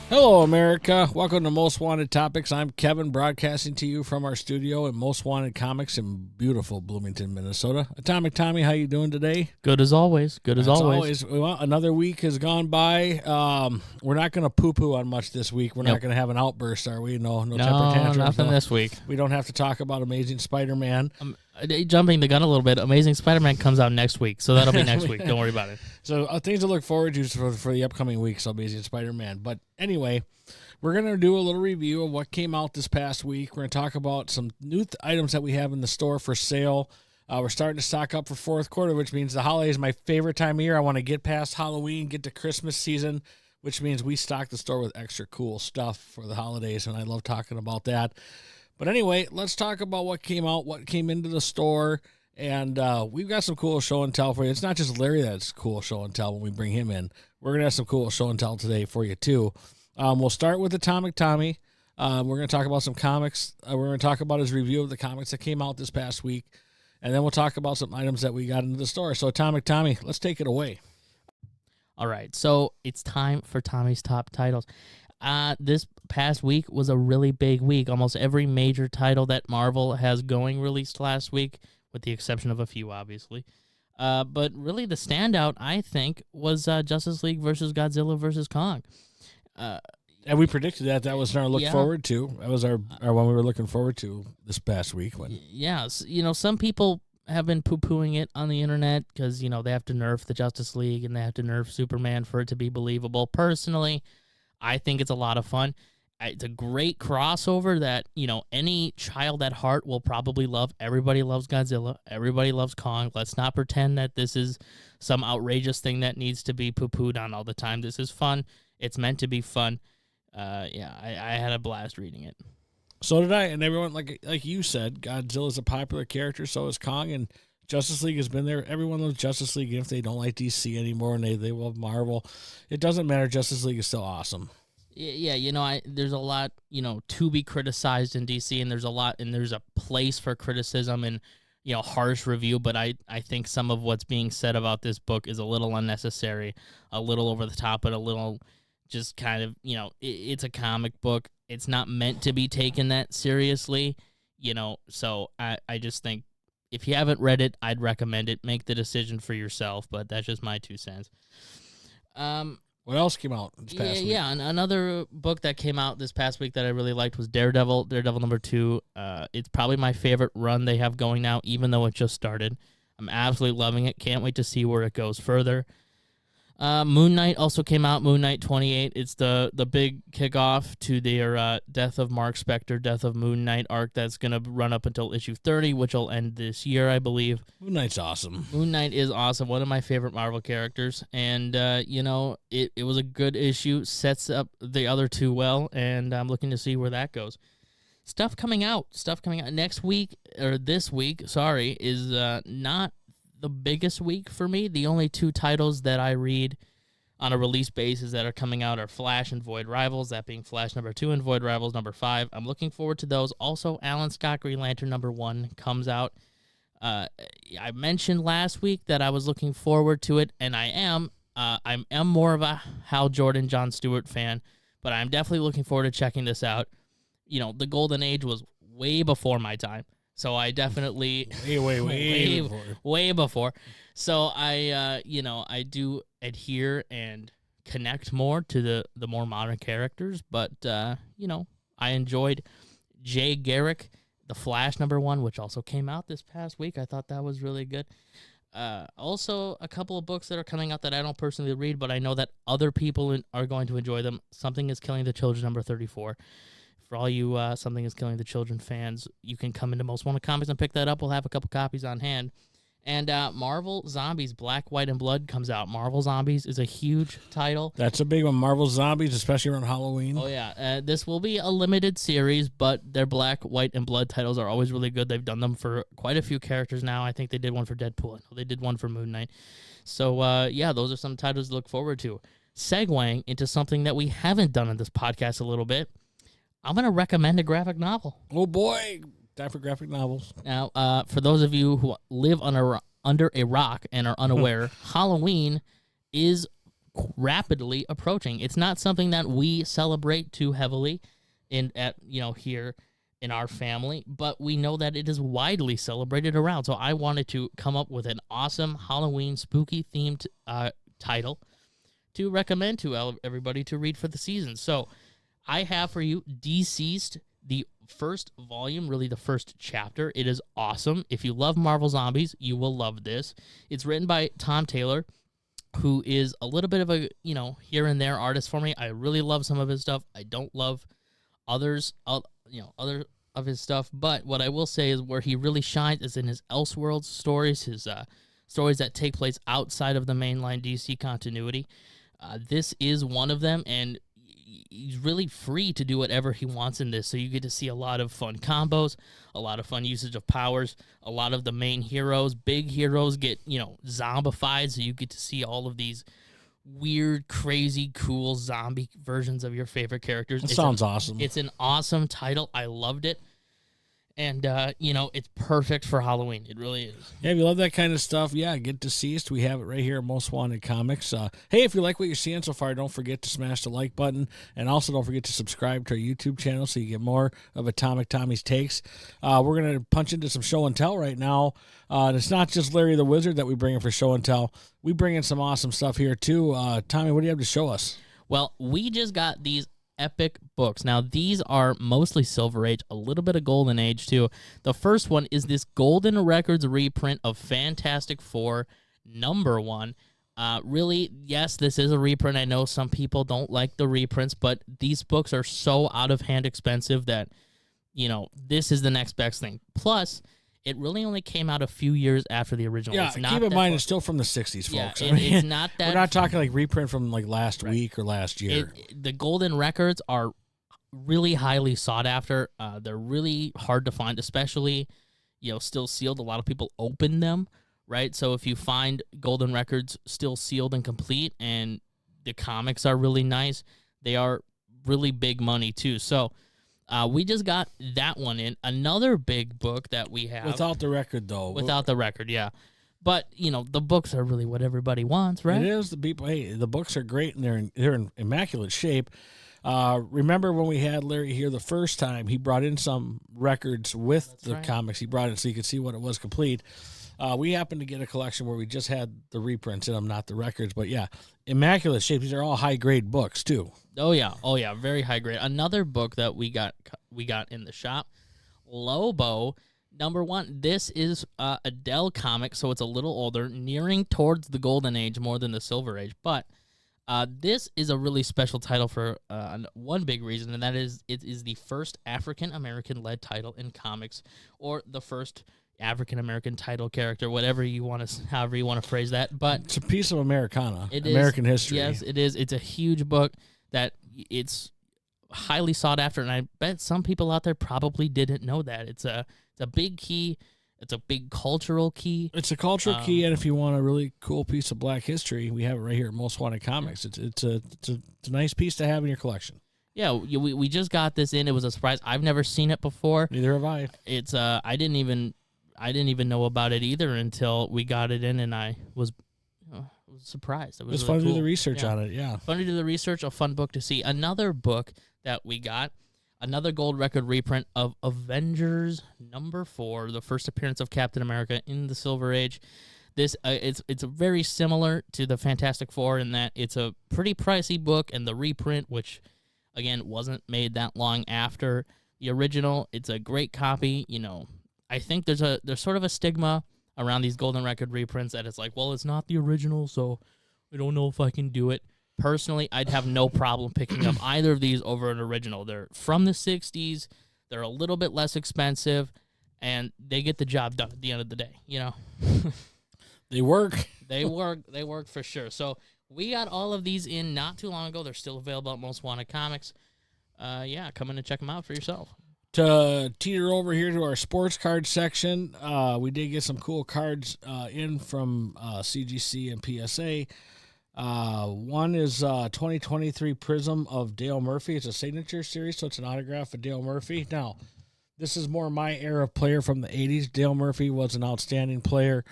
Hello, America. Welcome to Most Wanted Topics. I'm Kevin, broadcasting to you from our studio at Most Wanted Comics in beautiful Bloomington, Minnesota. Atomic Tommy, how you doing today? Good as always. Good as always. Well, another week has gone by. We're not going to poo-poo on much this week. We're not going to have an outburst, are we? No temper tantrums. Nothing this week. We don't have to talk about Amazing Spider-Man. Jumping the gun a little bit, Amazing Spider-Man comes out next week, so that'll be next week. Don't worry about it. So things to look forward to for the upcoming weeks, Amazing Spider-Man. But anyway, we're going to do a little review of what came out this past week. We're going to talk about some new items that we have in the store for sale. We're starting to stock up for fourth quarter, which means the holiday is my favorite time of year. I want to get past Halloween, get to Christmas season, which means we stock the store with extra cool stuff for the holidays, and I love talking about that. But anyway, let's talk about what came out, what came into the store, and we've got some cool show and tell for you. It's not just Larry that's cool show and tell when we bring him in. We're going to have some cool show and tell today for you, too. We'll start with Atomic Tommy. We're going to talk about some comics. We're going to talk about his review of the comics that came out this past week, and then we'll talk about some items that we got into the store. So, Atomic Tommy, let's take it away. All right, so it's time for Tommy's top titles. This past week was a really big week. Almost every major title that Marvel has going released last week, with the exception of a few, obviously. But really the standout, I think, was Justice League versus Godzilla versus Kong. And we predicted that. That was our look forward to. That was our one we were looking forward to this past week. Yes, some people have been poo-pooing it on the internet because, they have to nerf the Justice League and they have to nerf Superman for it to be believable. Personally, I think it's a lot of fun. It's a great crossover that, any child at heart will probably love. Everybody loves Godzilla. Everybody loves Kong. Let's not pretend that this is some outrageous thing that needs to be poo-pooed on all the time. This is fun. It's meant to be fun. I had a blast reading it. So did I, and everyone, like you said, Godzilla's a popular character, so is Kong, and Justice League has been there. Everyone loves Justice League, even if they don't like DC anymore and they love Marvel. It doesn't matter. Justice League is still awesome. Yeah, there's a lot, to be criticized in DC, and there's a place for criticism and, harsh review, but I think some of what's being said about this book is a little unnecessary, a little over the top, but a little just kind of, it's a comic book. It's not meant to be taken that seriously, so I just think if you haven't read it, I'd recommend it. Make the decision for yourself, but that's just my 2 cents. What else came out this past week? Yeah, another book that came out this past week that I really liked was Daredevil number 2. It's probably my favorite run they have going now, even though it just started. I'm absolutely loving it. Can't wait to see where it goes further. Moon Knight also came out, Moon Knight 28. It's the big kickoff to their Death of Mark Spector, Death of Moon Knight arc that's going to run up until issue 30, which will end this year, I believe. Moon Knight's awesome. Moon Knight is awesome, one of my favorite Marvel characters, and, it was a good issue, sets up the other 2 well, and I'm looking to see where that goes. Stuff coming out next week, or this week, is not the biggest week for me. The only 2 titles that I read on a release basis that are coming out are Flash and Void Rivals, that being Flash number 2 and Void Rivals number 5. I'm looking forward to those. Also, Alan Scott Green Lantern number 1 comes out. I mentioned last week that I was looking forward to it, and I am. I am more of a Hal Jordan, John Stewart fan, but I'm definitely looking forward to checking this out. The Golden Age was way before my time. So I definitely way before. So I I do adhere and connect more to the more modern characters, but I enjoyed Jay Garrick, The Flash number 1, which also came out this past week. I thought that was really good. Also a couple of books that are coming out that I don't personally read, but I know that other people are going to enjoy them. Something is Killing the Children number 34. For all you Something is Killing the Children fans, you can come into Most Wanted Comics and pick that up. We'll have a couple copies on hand. And Marvel Zombies Black, White, and Blood comes out. Marvel Zombies is a huge title. That's a big one. Marvel Zombies, especially around Halloween. Oh, yeah. This will be a limited series, but their Black, White, and Blood titles are always really good. They've done them for quite a few characters now. I think they did one for Deadpool. I know they did one for Moon Knight. So, those are some titles to look forward to. Segueing into something that we haven't done on this podcast a little bit, I'm going to recommend a graphic novel. Oh, boy. Time for graphic novels. Now, for those of you who live under a rock and are unaware, Halloween is rapidly approaching. It's not something that we celebrate too heavily here in our family, but we know that it is widely celebrated around. So I wanted to come up with an awesome Halloween spooky themed title to recommend to everybody to read for the season. So I have for you Deceased, the first volume, really the first chapter. It is awesome. If you love Marvel Zombies, you will love this. It's written by Tom Taylor, who is a little bit of a, here and there artist for me. I really love some of his stuff. I don't love other of his stuff, but what I will say is where he really shines is in his Elseworlds stories, his stories that take place outside of the mainline DC continuity. This is one of them, and he's really free to do whatever he wants in this. So you get to see a lot of fun combos, a lot of fun usage of powers. A lot of the main heroes, big heroes, get zombified. So you get to see all of these weird, crazy, cool zombie versions of your favorite characters. That sounds awesome. It's an awesome title. I loved it. And, it's perfect for Halloween. It really is. Yeah, if you love that kind of stuff, get Deceased. We have it right here at Most Wanted Comics. Hey, if you like what you're seeing so far, don't forget to smash the like button. And also don't forget to subscribe to our YouTube channel so you get more of Atomic Tommy's Takes. We're going to punch into some show and tell right now. And it's not just Larry the Wizard that we bring in for show and tell. We bring in some awesome stuff here, too. Tommy, what do you have to show us? Well, we just got these epic books. Now, these are mostly Silver Age, a little bit of Golden Age, too. The first one is this Golden Records reprint of Fantastic Four #1. Really, yes, this is a reprint. I know some people don't like the reprints, but these books are so out-of-hand expensive that, this is the next best thing. Plus, it really only came out a few years after the original. Yeah, keep in mind, it's still from the 60s, folks. Yeah, it's not that... We're not talking like reprint from like last week or last year. The Golden Records are really highly sought after. They're really hard to find, especially, still sealed. A lot of people open them, right? So if you find Golden Records still sealed and complete and the comics are really nice, they are really big money too. So... we just got that one in. Another big book that we have. Without the record, though. Without the record, yeah. But, the books are really what everybody wants, right? It is. The books are great, and they're in immaculate shape. Remember when we had Larry here the first time, he brought in some records with comics. He brought it so you could see what it was complete. We happened to get a collection where we just had the reprints in them, not the records. But, yeah, immaculate shape. These are all high-grade books, too. Oh, yeah, very high-grade. Another book that we got in the shop, Lobo, #1. This is a Dell comic, so it's a little older, nearing towards the Golden Age more than the Silver Age. But this is a really special title for one big reason, and that is it is the first African-American-led title in comics, or the first African-American title character, however you want to phrase that. But it's a piece of American history. Yes, it is. It's a huge book that it's highly sought after, and I bet some people out there probably didn't know that. It's a big key. It's a big cultural key. It's a cultural key, and if you want a really cool piece of Black history, we have it right here at Most Wanted Comics. It's a nice piece to have in your collection. Yeah, we just got this in. It was a surprise. I've never seen it before. Neither have I. It's I didn't even know about it either until we got it in, and I was surprised. It was fun really to cool. do the research on it, yeah. Fun to do the research, a fun book to see. Another book that we got, another gold record reprint of Avengers #4, the first appearance of Captain America in the Silver Age. This it's very similar to the Fantastic Four in that it's a pretty pricey book, and the reprint, which again wasn't made that long after the original, it's a great copy. I think there's sort of a stigma around these Golden Record reprints that it's like, well, it's not the original, so I don't know if I can do it. Personally, I'd have no problem picking up either of these over an original. They're from the 60s. They're a little bit less expensive, and they get the job done at the end of the day, They work. They work for sure. So we got all of these in not too long ago. They're still available at Most Wanted Comics. Come in and check them out for yourself. To teeter over here to our sports card section, we did get some cool cards in from CGC and PSA. One is 2023 Prism of Dale Murphy. It's a signature series, so it's an autograph of Dale Murphy. Now, this is more my era player from the 80s. Dale Murphy was an outstanding player.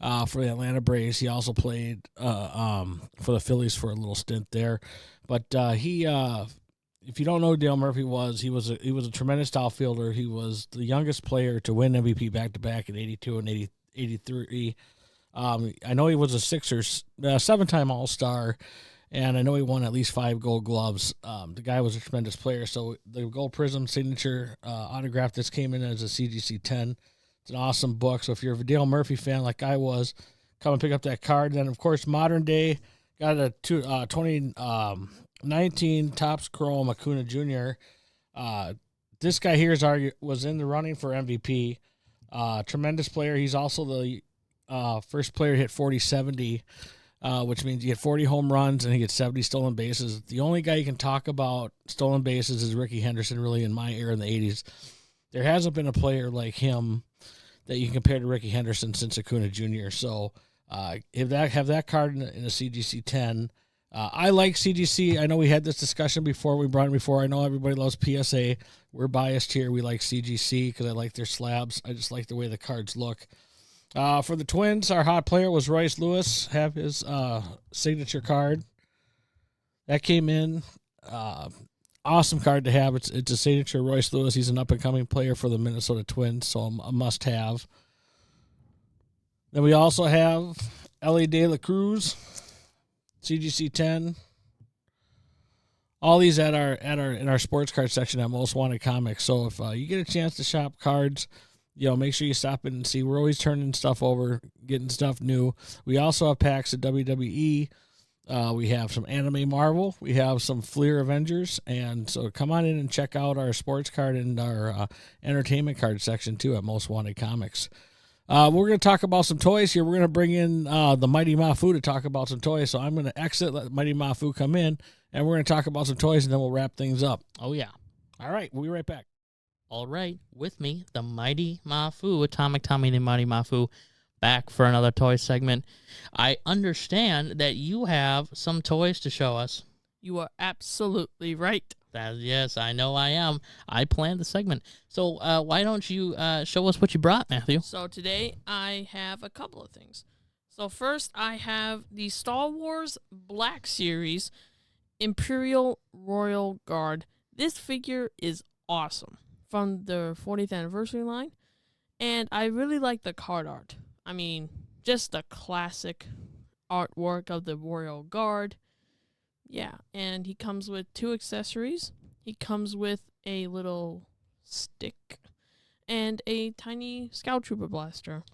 for the Atlanta Braves. He also played for the Phillies for a little stint there. But if you don't know who Dale Murphy was, he was a tremendous outfielder. He was the youngest player to win MVP back to back in '82 and '83. I know he was a Sixers 7-time All-Star, and I know he won at least 5 Gold Gloves. The guy was a tremendous player. So the Gold Prism signature autograph, this came in as a CGC 10. It's an awesome book. So if you're a Dale Murphy fan like I was, come and pick up that card. Then, of course, modern day, got a 2019 Topps Chrome Acuna Jr. This guy here was in the running for MVP. Tremendous player. He's also the first player to hit 40-70, which means you get 40 home runs and he gets 70 stolen bases. The only guy you can talk about stolen bases is Ricky Henderson, really, in my era in the 80s. There hasn't been a player like him that you can compare to Ricky Henderson since Acuna Jr. So have that card in a CGC 10. I like CGC. I know we had this discussion before. We brought it before. I know everybody loves PSA. We're biased here. We like CGC because I like their slabs. I just like the way the cards look. For the Twins, our hot player was Royce Lewis. Have his signature card. That came in. Awesome card to have. It's a signature Royce Lewis. He's an up-and-coming player for the Minnesota Twins, so a must-have. Then we also have Ellie De La Cruz, CGC 10. All these in our sports card section at Most Wanted Comics. So if you get a chance to shop cards, make sure you stop in and see. We're always turning stuff over, getting stuff new. We also have packs of WWE. We have some Anime Marvel. We have some Fleer Avengers. And so come on in and check out our sports card and our entertainment card section, too, at Most Wanted Comics. We're going to talk about some toys here. We're going to bring in the Mighty Mafu to talk about some toys. So I'm going to exit, let Mighty Mafu come in, and we're going to talk about some toys, and then we'll wrap things up. Oh, yeah. All right. We'll be right back. All right. With me, the Mighty Mafu, Atomic Tommy and Mighty Mafu, back for another toy segment. I understand that you have some toys to show us. You are absolutely right. Yes, I know I am. I planned the segment. So why don't you show us what you brought, Matthew? So today I have a couple of things. So first I have the Star Wars Black Series Imperial Royal Guard. This figure is awesome from the 40th anniversary line. And I really like the card art. I mean, just the classic artwork of the Royal Guard. Yeah, and he comes with 2 accessories. He comes with a little stick and a tiny Scout Trooper blaster.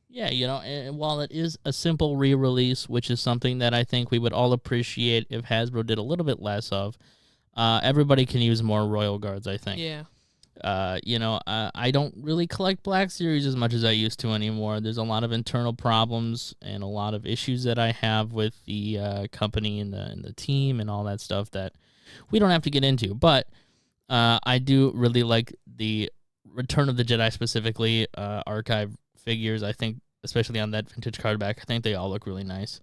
Yeah, and while it is a simple re-release, which is something that I think we would all appreciate if Hasbro did a little bit less of, everybody can use more Royal Guards, I think. Yeah. I don't really collect Black Series as much as I used to anymore. There's a lot of internal problems and a lot of issues that I have with the company and the team and all that stuff that we don't have to get into. But I do really like the Return of the Jedi specifically archive figures. I think, especially on that vintage card back, I think they all look really nice.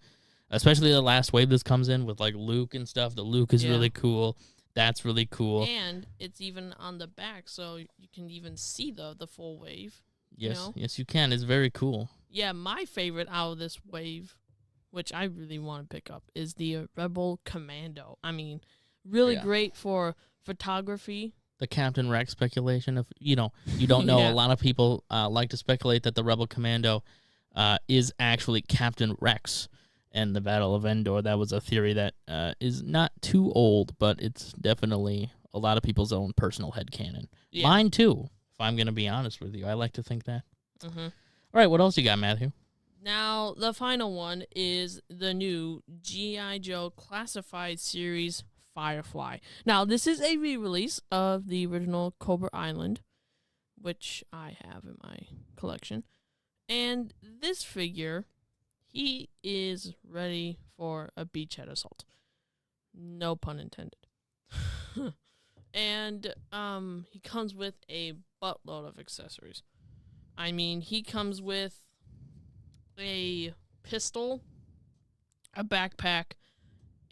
Especially the last wave this comes in with like Luke and stuff. The Luke is really cool. That's really cool. And it's even on the back, so you can even see the full wave. Yes, yes, you can. It's very cool. Yeah, my favorite out of this wave, which I really want to pick up, is the Rebel Commando. I mean, really great for photography. The Captain Rex speculation of, you don't know. A lot of people like to speculate that the Rebel Commando is actually Captain Rex. And the Battle of Endor, that was a theory that is not too old, but it's definitely a lot of people's own personal headcanon. Yeah. Mine, too, if I'm going to be honest with you. I like to think that. Mm-hmm. All right, what else you got, Matthew? Now, the final one is the new G.I. Joe Classified Series Firefly. Now, this is a re-release of the original Cobra Island, which I have in my collection. And this figure... he is ready for a beachhead assault. No pun intended. And he comes with a buttload of accessories. I mean, he comes with a pistol, a backpack,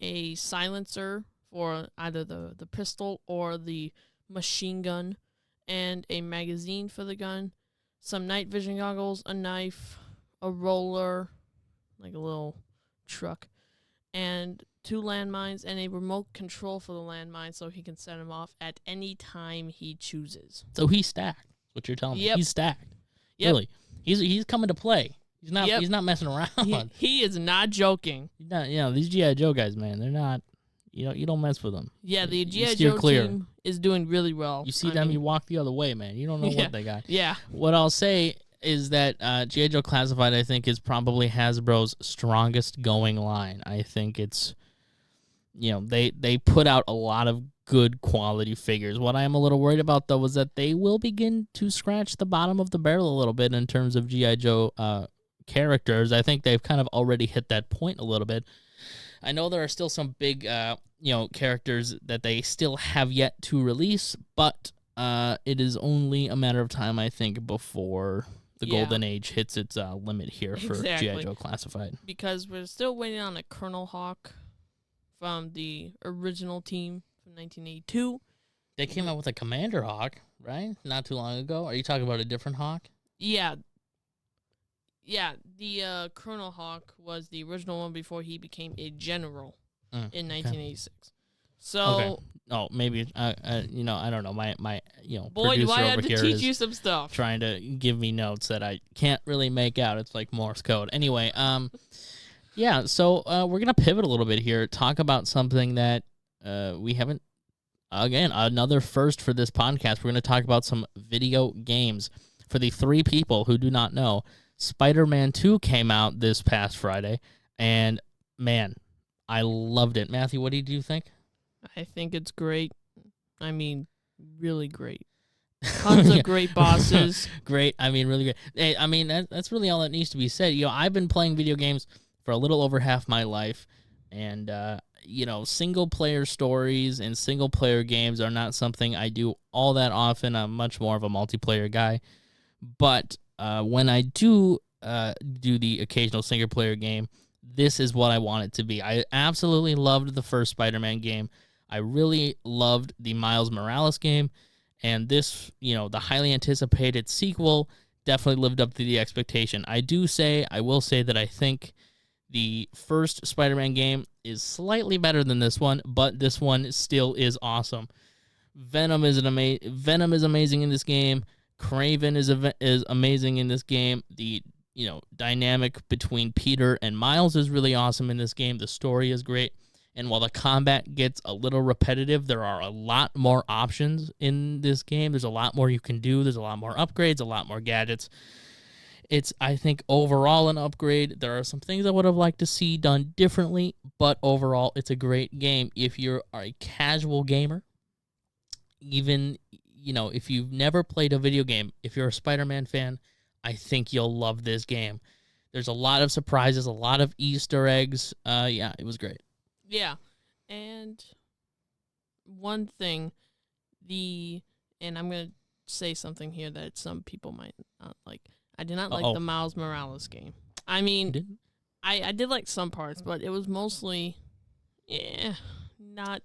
a silencer for either the pistol or the machine gun, and a magazine for the gun, some night vision goggles, a knife, a roller, like a little truck, and 2 landmines and a remote control for the landmine so he can set them off at any time he chooses. So he's stacked. That's what you're telling me. Yep. He's stacked. Yep. Really. He's coming to play. He's not messing around. He is not joking. He's not, these G.I. Joe guys, man, they're not, you don't mess with them. Yeah, the G.I. steer Joe clear. team is doing really well. You see you walk the other way, man. You don't know what they got. Yeah. What I'll say is that G.I. Joe Classified, I think, is probably Hasbro's strongest going line. I think it's, they put out a lot of good quality figures. What I am a little worried about, though, is that they will begin to scratch the bottom of the barrel a little bit in terms of G.I. Joe characters. I think they've kind of already hit that point a little bit. I know there are still some big, characters that they still have yet to release, but it is only a matter of time, I think, before the golden age hits its limit here for G.I. Joe Classified. Because we're still waiting on a Colonel Hawk from the original team from 1982. They came out with a Commander Hawk, right? Not too long ago. Are you talking about a different Hawk? Yeah. Yeah, the Colonel Hawk was the original one before he became a general in 1986. So, oh, maybe I don't know. My boy, do producer I have over to here teach is you some stuff. trying to give me notes that I can't really make out. It's like Morse code. Anyway, yeah. So we're gonna pivot a little bit here. Talk about something that we haven't. Again, another first for this podcast. We're gonna talk about some video games. For the 3 people who do not know, Spider-Man 2 came out this past Friday, and man, I loved it. Matthew, what did you think? I think it's great. I mean, really great. Tons of great bosses. Great. I mean, really great. Hey, I mean, that's really all that needs to be said. I've been playing video games for a little over half my life, and, single-player stories and single-player games are not something I do all that often. I'm much more of a multiplayer guy. But when I do the occasional single-player game, this is what I want it to be. I absolutely loved the first Spider-Man game. I really loved the Miles Morales game. And this, the highly anticipated sequel definitely lived up to the expectation. I will say that I think the first Spider-Man game is slightly better than this one, but this one still is awesome. Venom is amazing in this game. Kraven is amazing in this game. The dynamic between Peter and Miles is really awesome in this game. The story is great. And while the combat gets a little repetitive, there are a lot more options in this game. There's a lot more you can do. There's a lot more upgrades, a lot more gadgets. It's, I think, overall an upgrade. There are some things I would have liked to see done differently, but overall, it's a great game. If you're a casual gamer, even, if you've never played a video game, if you're a Spider-Man fan, I think you'll love this game. There's a lot of surprises, a lot of Easter eggs. Yeah, it was great. Yeah. And one thing, and I'm going to say something here that some people might not like. I did not like the Miles Morales game. I mean, I did like some parts, but it was mostly, not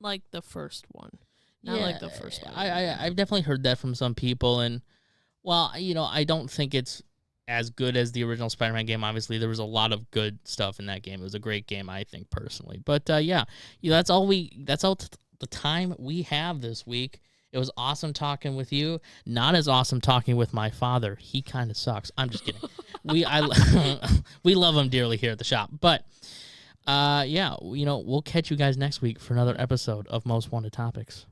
like the first one. Not like the first one. I've definitely heard that from some people, and, well, I don't think it's as good as the original Spider-Man game. Obviously, there was a lot of good stuff in that game. It was a great game, I think, personally. But, that's all the time we have this week. It was awesome talking with you. Not as awesome talking with my father. He kind of sucks. I'm just kidding. We love him dearly here at the shop. But, we'll catch you guys next week for another episode of Most Wanted Topics.